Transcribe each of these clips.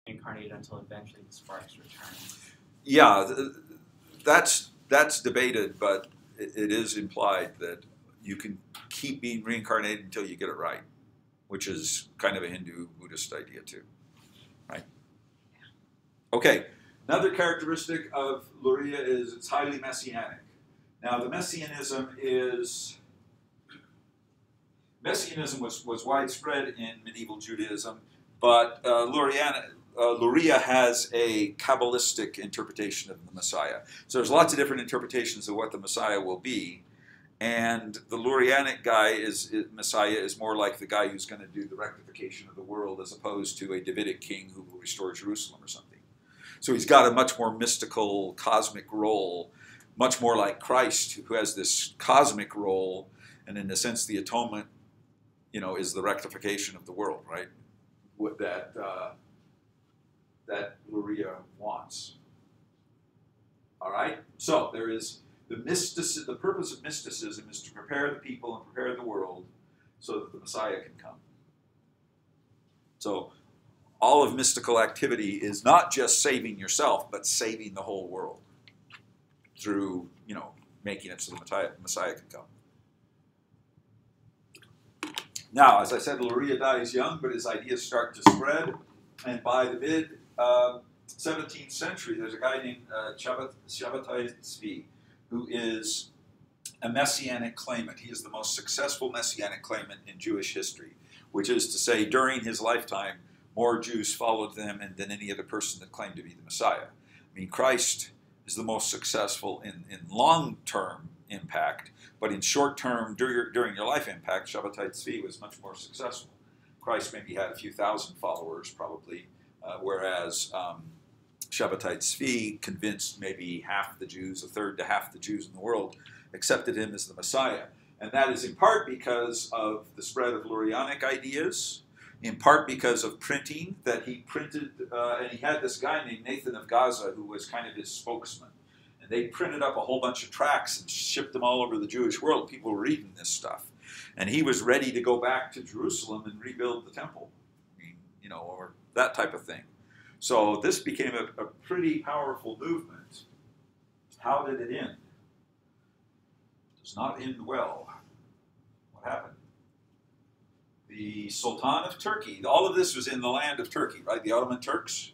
reincarnated until eventually the sparks return. Yeah, that's debated, but it is implied that you can keep being reincarnated until you get it right, which is kind of a Hindu Buddhist idea too, right? Okay, another characteristic of Luria is it's highly messianic. Now the messianism was widespread in medieval Judaism, but Luria has a Kabbalistic interpretation of the Messiah. So there's lots of different interpretations of what the Messiah will be, and the Lurianic Messiah is more like the guy who's going to do the rectification of the world as opposed to a Davidic king who will restore Jerusalem or something. So he's got a much more mystical, cosmic role, much more like Christ, who has this cosmic role, and in a sense the atonement, is the rectification of the world, right? What that Luria wants. All right? So there is the purpose of mysticism is to prepare the people and prepare the world so that the Messiah can come. So all of mystical activity is not just saving yourself, but saving the whole world through, making it so the Messiah can come. Now, as I said, Luria dies young, but his ideas start to spread. And by the mid-17th century, there's a guy named Shabbatai Tzvi, who is a messianic claimant. He is the most successful messianic claimant in Jewish history, which is to say, during his lifetime, more Jews followed them than any other person that claimed to be the Messiah. I mean, Christ is the most successful in long-term impact, but in short-term, during your life impact, Shabbatai Tzvi was much more successful. Christ maybe had a few thousand followers, probably, whereas Shabbatai Tzvi convinced maybe half the Jews, a third to half the Jews in the world, accepted him as the Messiah. And that is in part because of the spread of Lurianic ideas, in part because of printing, that he printed, and he had this guy named Nathan of Gaza who was kind of his spokesman. And they printed up a whole bunch of tracts and shipped them all over the Jewish world. People were reading this stuff. And he was ready to go back to Jerusalem and rebuild the temple, or that type of thing. So this became a pretty powerful movement. How did it end? It does not end well. What happened? The Sultan of Turkey, all of this was in the land of Turkey, right? The Ottoman Turks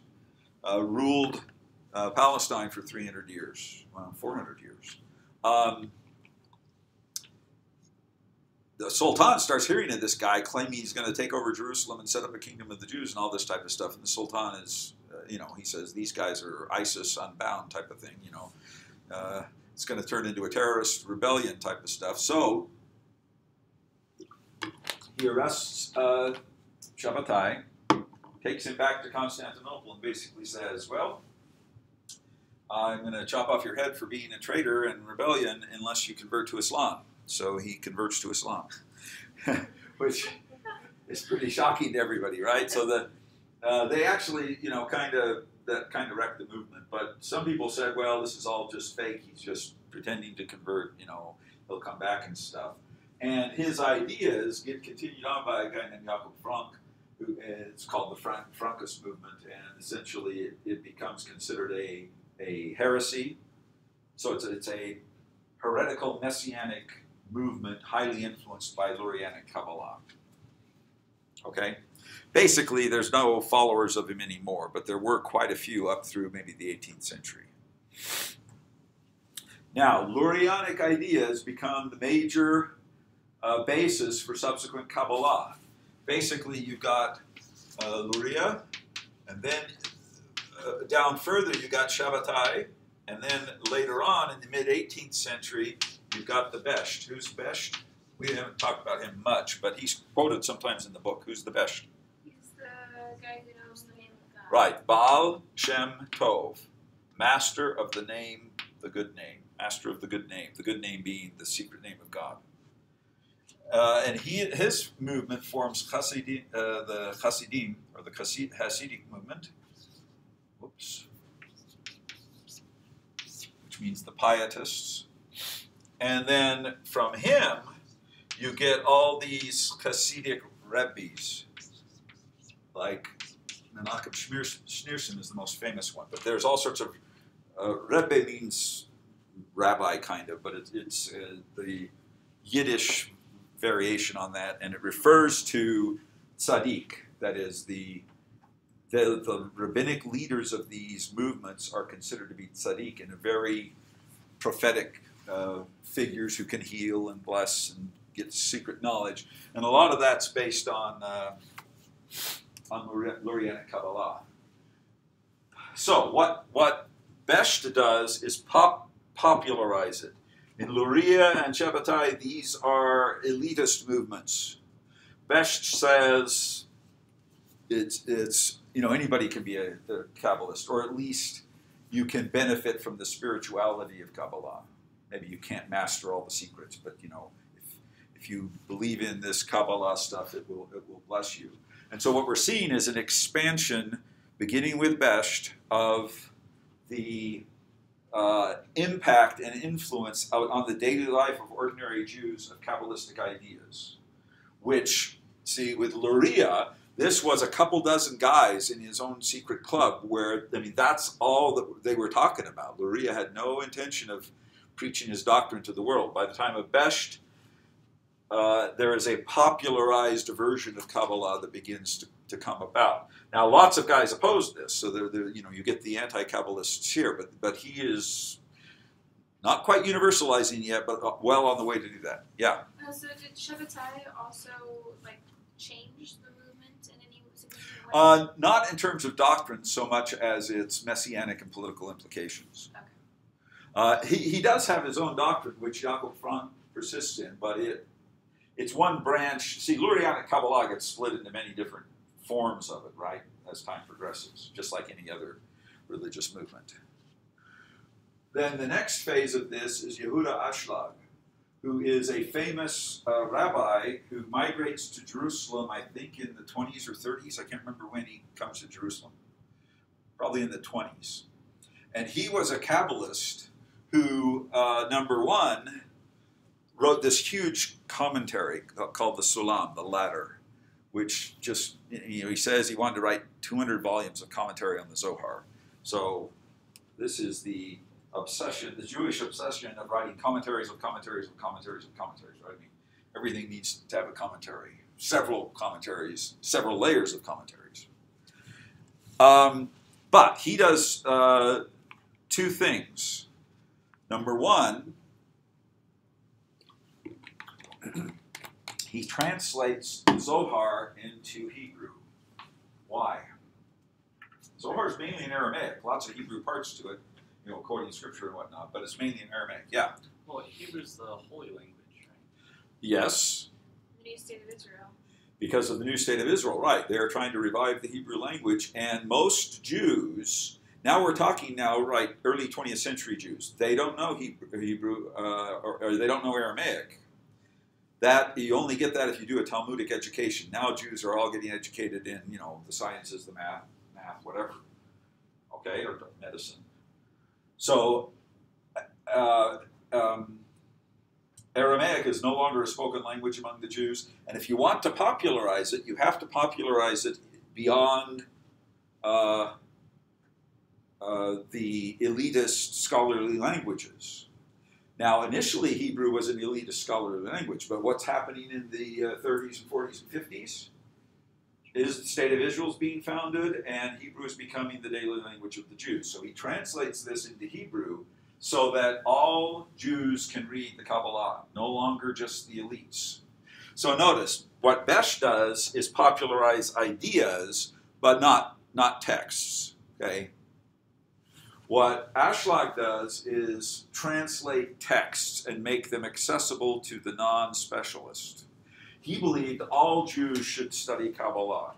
ruled Palestine for 300 years, well, 400 years. The Sultan starts hearing of this guy claiming he's going to take over Jerusalem and set up a kingdom of the Jews and all this type of stuff. And the Sultan is, he says, these guys are ISIS unbound type of thing, it's going to turn into a terrorist rebellion type of stuff. So he arrests Shabbatai, takes him back to Constantinople, and basically says, well, I'm going to chop off your head for being a traitor and rebellion unless you convert to Islam. So he converts to Islam, which is pretty shocking to everybody, right? So they actually, kind of wrecked the movement. But some people said, well, this is all just fake. He's just pretending to convert, he'll come back and stuff. And his ideas get continued on by a guy named Jakob Frank, who it's called the Frankist movement, and essentially it becomes considered a heresy. So it's a heretical messianic movement highly influenced by Lurianic Kabbalah. Okay? Basically, there's no followers of him anymore, but there were quite a few up through maybe the 18th century. Now, Lurianic ideas become the major basis for subsequent Kabbalah. Basically, you've got Luria, and then down further you got Shabbatai, and then later on in the mid-18th century, you've got the Besht. Who's Besht? We haven't talked about him much, but he's quoted sometimes in the book. Who's the Besht? He's the guy who knows the name of God. Right. Baal Shem Tov, master of the name, the good name. Master of the good name being the secret name of God. And his movement forms the Hasidim, or the Hasidic movement. Whoops. Which means the pietists. And then from him, you get all these Hasidic rabbis, like Menachem Schneerson is the most famous one, but there's all sorts of, Rebbe means rabbi kind of, but it's the Yiddish variation on that, and it refers to tzaddik, that is the rabbinic leaders of these movements are considered to be tzaddik and very prophetic figures who can heal and bless and get secret knowledge, and a lot of that's based on Lurianic Kabbalah. So what Besht does is popularize it. In Luria and Shabbatai, these are elitist movements. Besht says it's anybody can be a Kabbalist, or at least you can benefit from the spirituality of Kabbalah. Maybe you can't master all the secrets, but if you believe in this Kabbalah stuff, it will bless you. And so what we're seeing is an expansion, beginning with Besht, of the impact and influence on the daily life of ordinary Jews of Kabbalistic ideas. Which, see, with Luria, this was a couple dozen guys in his own secret club where, that's all that they were talking about. Luria had no intention of preaching his doctrine to the world. By the time of Besht, there is a popularized version of Kabbalah that begins to come about. Now, lots of guys oppose this, so you get the anti-Kabbalists here, but he is not quite universalizing yet, but well on the way to do that. Yeah. So did Shabbatai also change the movement in any significant way? Not in terms of doctrine so much as its messianic and political implications. Okay. He does have his own doctrine, which Jakob Frank persists in, but it's one branch. See, Lurianic Kabbalah gets split into many different forms of it, right, as time progresses, just like any other religious movement. Then the next phase of this is Yehuda Ashlag, who is a famous rabbi who migrates to Jerusalem, I think in the 20s or 30s. I can't remember when he comes to Jerusalem. Probably in the 20s. And he was a Kabbalist who, number one, wrote this huge commentary called the Sulam, the Ladder, which just, he says he wanted to write 200 volumes of commentary on the Zohar. So this is the obsession, the Jewish obsession of writing commentaries of commentaries of commentaries of commentaries, right? Everything needs to have a commentary, several commentaries, several layers of commentaries. But he does two things. Number one, he translates the Zohar into Hebrew. Why? Zohar is mainly in Aramaic, lots of Hebrew parts to it, quoting scripture and whatnot, but it's mainly in Aramaic. Yeah? Well, Hebrew is the holy language, right? Yes. The new state of Israel. Because of the new state of Israel, right. They're trying to revive the Hebrew language, and most Jews, now we're talking right, early 20th century Jews, they don't know Hebrew or they don't know Aramaic. That you only get that if you do a Talmudic education. Now Jews are all getting educated in, the sciences, the math, whatever, okay, or medicine. So Aramaic is no longer a spoken language among the Jews, and if you want to popularize it, you have to popularize it beyond the elitist scholarly languages. Now, initially, Hebrew was an elitist scholarly language, but what's happening in the 30s and 40s and 50s is the state of Israel is being founded, and Hebrew is becoming the daily language of the Jews. So he translates this into Hebrew so that all Jews can read the Kabbalah, no longer just the elites. So notice, what Besht does is popularize ideas, but not texts, okay? What Ashlag does is translate texts and make them accessible to the non-specialist. He believed all Jews should study Kabbalah.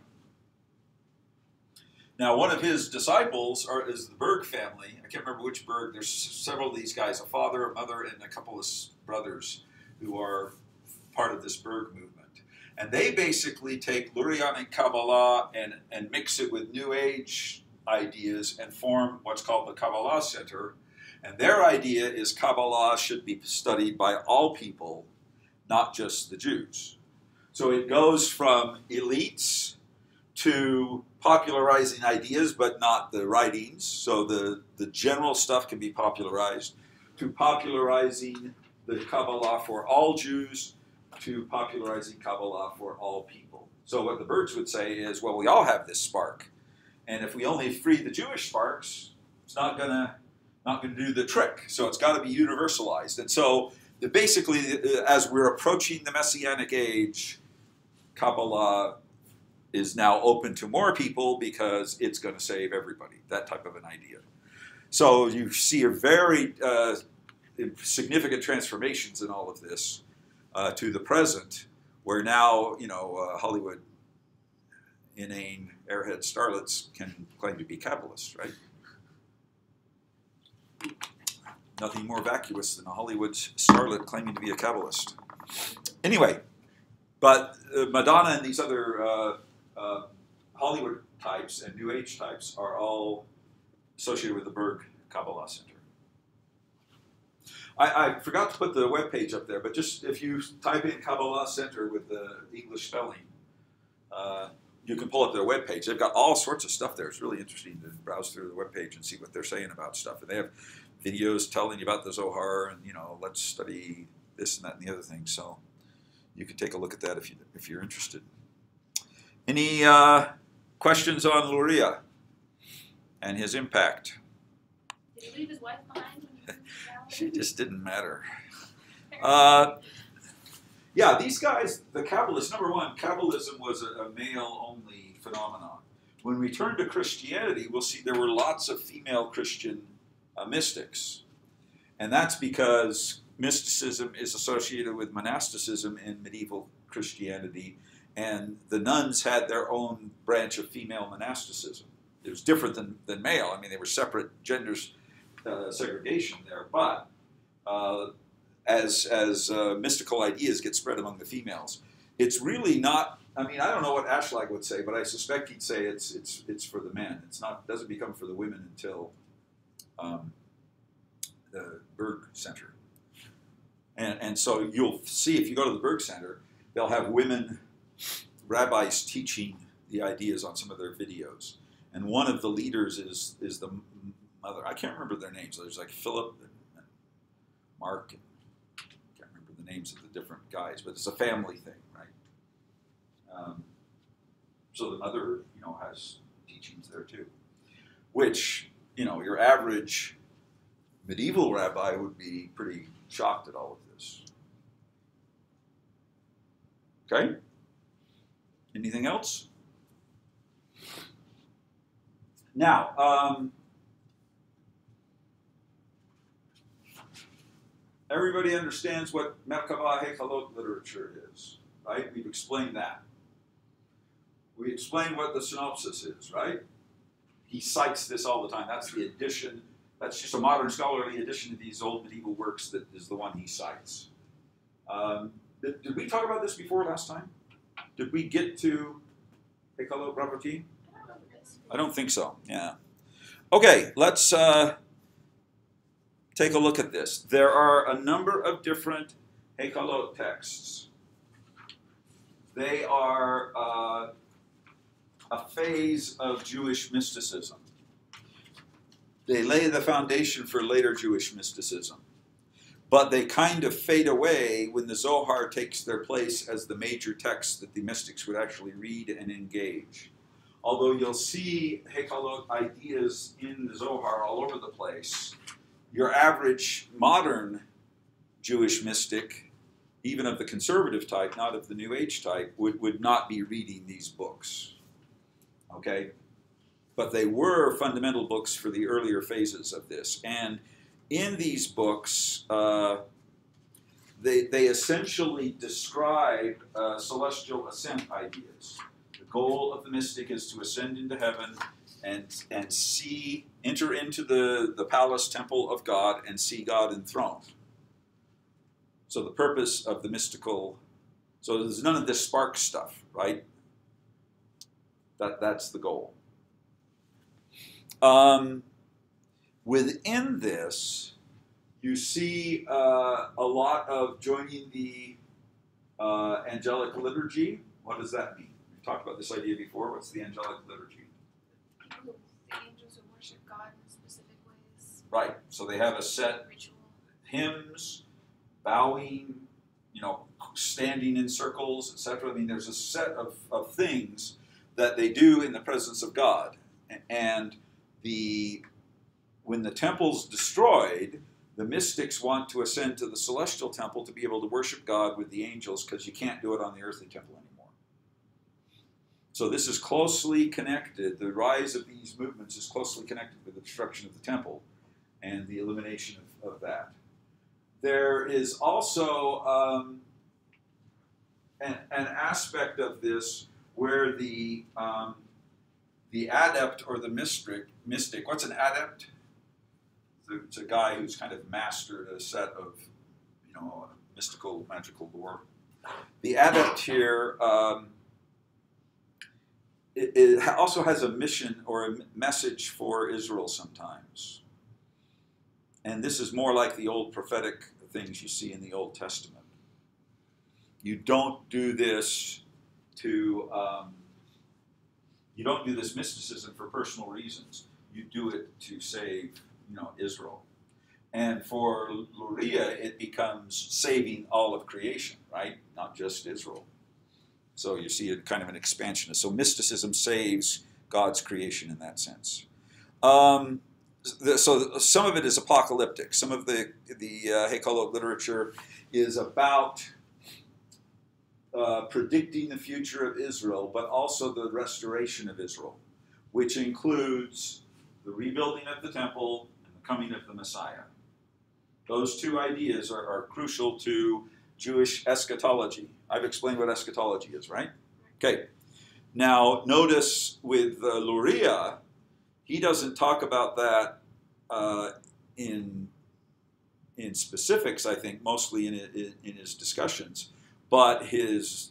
Now, one of his disciples is the Berg family. I can't remember which Berg. There's several of these guys, a father, a mother, and a couple of brothers who are part of this Berg movement. And they basically take Lurianic Kabbalah and mix it with New Age ideas and form what's called the Kabbalah Center. And their idea is Kabbalah should be studied by all people, not just the Jews. So it goes from elites to popularizing ideas, but not the writings. So the general stuff can be popularized, to popularizing the Kabbalah for all Jews, to popularizing Kabbalah for all people. So what the birds would say is, well, we all have this spark, and if we only free the Jewish sparks, it's not gonna do the trick. So it's got to be universalized. And so basically, as we're approaching the Messianic age, Kabbalah is now open to more people because it's going to save everybody. That type of an idea. So you see a very significant transformations in all of this to the present, where now, Hollywood inane airhead starlets can claim to be Kabbalists, right? Nothing more vacuous than a Hollywood starlet claiming to be a Kabbalist. Anyway, but Madonna and these other Hollywood types and New Age types are all associated with the Berg Kabbalah Center. I forgot to put the webpage up there, but just if you type in Kabbalah Center with the English spelling, you can pull up their webpage. They've got all sorts of stuff there. It's really interesting to browse through the webpage and see what they're saying about stuff. And they have videos telling you about the Zohar and, let's study this and that and the other thing. So you can take a look at that if you're interested. Any questions on Luria and his impact? Did he leave his wife behind when he moved down? She just didn't matter. Yeah, these guys, the Kabbalists, number one, Kabbalism was a male-only phenomenon. When we turn to Christianity, we'll see there were lots of female Christian mystics. And that's because mysticism is associated with monasticism in medieval Christianity, and the nuns had their own branch of female monasticism. It was different than male. I mean, they were separate genders, segregation there, but as mystical ideas get spread among the females, it's really not. I mean, I don't know what Ashlag would say, but I suspect he'd say it's for the men. Doesn't become for the women until the Berg Center. And so you'll see if you go to the Berg Center, they'll have women rabbis teaching the ideas on some of their videos. And one of the leaders is the mother. I can't remember their names. There's like Philip and Mark. And I can't remember the names of the different guys, but it's a family thing, right? So the mother, has teachings there too, which, your average medieval rabbi would be pretty shocked at all of this. Okay? Anything else? Now, everybody understands what Merkabah Hechalot literature is, right? We've explained that. We explained what the synopsis is, right? He cites this all the time. That's the edition. That's just a modern scholarly edition of these old medieval works that is the one he cites. Did we talk about this before last time? Did we get to Hechalot Rapoti? I don't think so, yeah. Okay, let's take a look at this. There are a number of different Hechalot texts. They are a phase of Jewish mysticism. They lay the foundation for later Jewish mysticism. But they kind of fade away when the Zohar takes their place as the major text that the mystics would actually read and engage. Although you'll see Hechalot ideas in the Zohar all over the place, your average modern Jewish mystic, even of the conservative type, not of the New Age type, would not be reading these books. Okay? But they were fundamental books for the earlier phases of this. And in these books, they essentially describe celestial ascent ideas. The goal of the mystic is to ascend into heaven and enter into the palace temple of God and see God enthroned. So the purpose of the mystical, so there's none of this spark stuff, right? That's the goal. Within this, you see a lot of joining the angelic liturgy. What does that mean? We've talked about this idea before. What's the angelic liturgy? Right. So they have a set ritual. hymns, bowing, standing in circles, etc. I mean, there's a set of things that they do in the presence of God. And when the temple's destroyed, the mystics want to ascend to the celestial temple to be able to worship God with the angels, because you can't do it on the earthly temple anymore. So this is closely connected. The rise of these movements is closely connected with the destruction of the temple and the elimination of that. There is also an aspect of this where the adept or the mystic, what's an adept? It's a guy who's kind of mastered a set of, mystical, magical lore. The adept here, it also has a mission or a message for Israel sometimes. And this is more like the old prophetic things you see in the Old Testament. You don't do this you don't do this mysticism for personal reasons. You do it to save, Israel. And for Luria, it becomes saving all of creation, right? Not just Israel. So you see it kind of an expansionist. So mysticism saves God's creation in that sense. So some of it is apocalyptic. Some of the ha-Kabbalah literature is about predicting the future of Israel, but also the restoration of Israel, which includes the rebuilding of the temple and the coming of the Messiah. Those two ideas are crucial to Jewish eschatology. I've explained what eschatology is, right? Okay. Now, notice with Luria, he doesn't talk about that in specifics, I think, mostly in his discussions. But his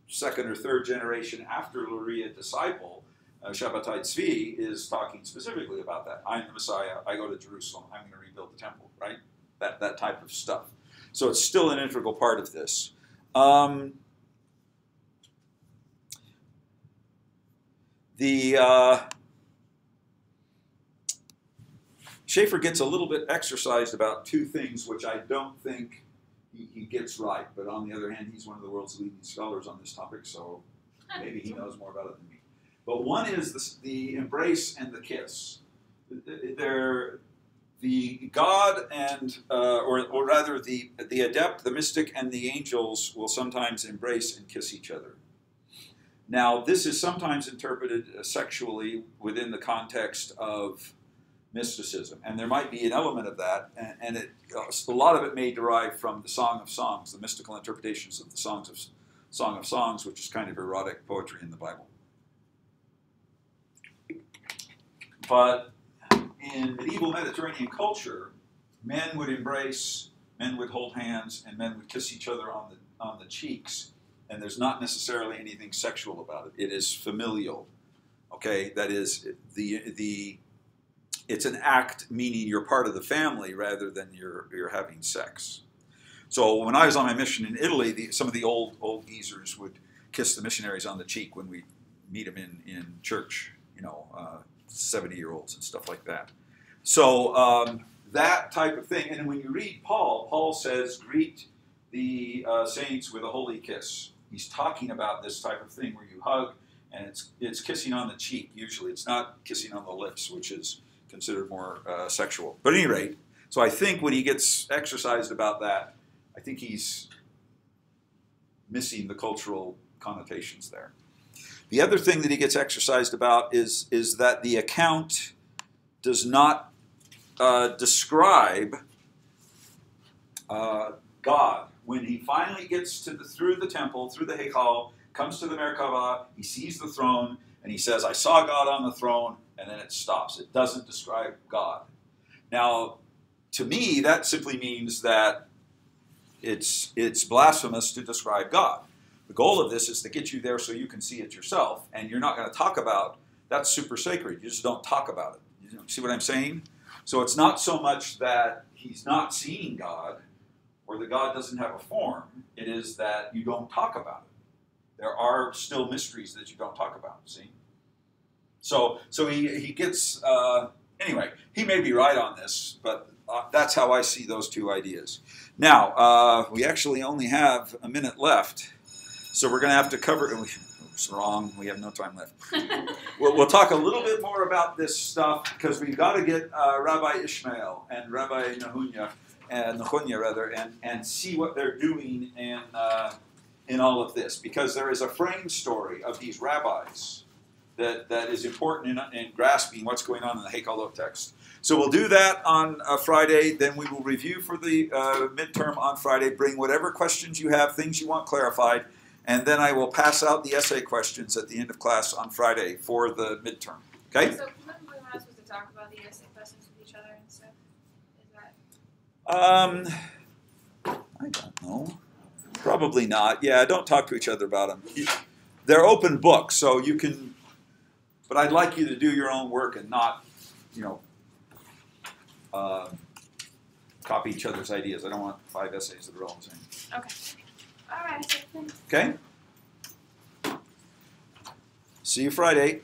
second or third generation after Luria disciple, Shabbatai Tzvi, is talking specifically about that. I'm the Messiah. I go to Jerusalem. I'm going to rebuild the temple, right? That type of stuff. So it's still an integral part of this. Schaeffer gets a little bit exercised about two things which I don't think he gets right, but on the other hand, he's one of the world's leading scholars on this topic, so maybe he knows more about it than me. But one is the embrace and the kiss. The God and, or rather the adept, the mystic, and the angels will sometimes embrace and kiss each other. Now, this is sometimes interpreted sexually within the context of mysticism, and there might be an element of that, and a lot of it may derive from the Song of Songs, the mystical interpretations of the Song of Songs, which is kind of erotic poetry in the Bible. But in medieval Mediterranean culture, men would embrace, men would hold hands, and men would kiss each other on the cheeks, and there's not necessarily anything sexual about it. It is familial. Okay, that is it's an act, meaning you're part of the family rather than you're having sex. So when I was on my mission in Italy, some of the old geezers would kiss the missionaries on the cheek when we meet them in church, 70-year-olds and stuff like that. So that type of thing. And when you read Paul says, greet the saints with a holy kiss. He's talking about this type of thing where you hug, and it's kissing on the cheek usually. It's not kissing on the lips, which is considered more sexual. But at any rate, so I think when he gets exercised about that, I think he's missing the cultural connotations there. The other thing that he gets exercised about is that the account does not describe God. When he finally gets through the temple, through the Heichal, comes to the Merkava, he sees the throne, and he says, I saw God on the throne, and then it stops. It doesn't describe God. Now, to me, that simply means that it's blasphemous to describe God. The goal of this is to get you there so you can see it yourself, and you're not going to talk about, that's super sacred. You just don't talk about it. You see what I'm saying? So it's not so much that he's not seeing God, or that God doesn't have a form. It is that you don't talk about it. There are still mysteries that you don't talk about, see? So he gets Anyway, he may be right on this, but that's how I see those two ideas. Now, we actually only have a minute left, so we're going to have to cover. Oops, wrong. We have no time left. We'll talk a little bit more about this stuff because we've got to get Rabbi Ishmael and Rabbi Nehunya and see what they're doing in all of this, because there is a frame story of these rabbis that is important in grasping what's going on in the Heikalot text. So we'll do that on Friday. Then we will review for the midterm on Friday. Bring whatever questions you have, things you want clarified, and then I will pass out the essay questions at the end of class on Friday for the midterm. Okay? So we're not supposed to talk about the essay questions with each other and stuff? Is that... I don't know. Probably not. Yeah, don't talk to each other about them. They're open books, so you can... But I'd like you to do your own work and not, copy each other's ideas. I don't want 5 essays that are all the same. Okay. All right. Thanks. Okay? See you Friday.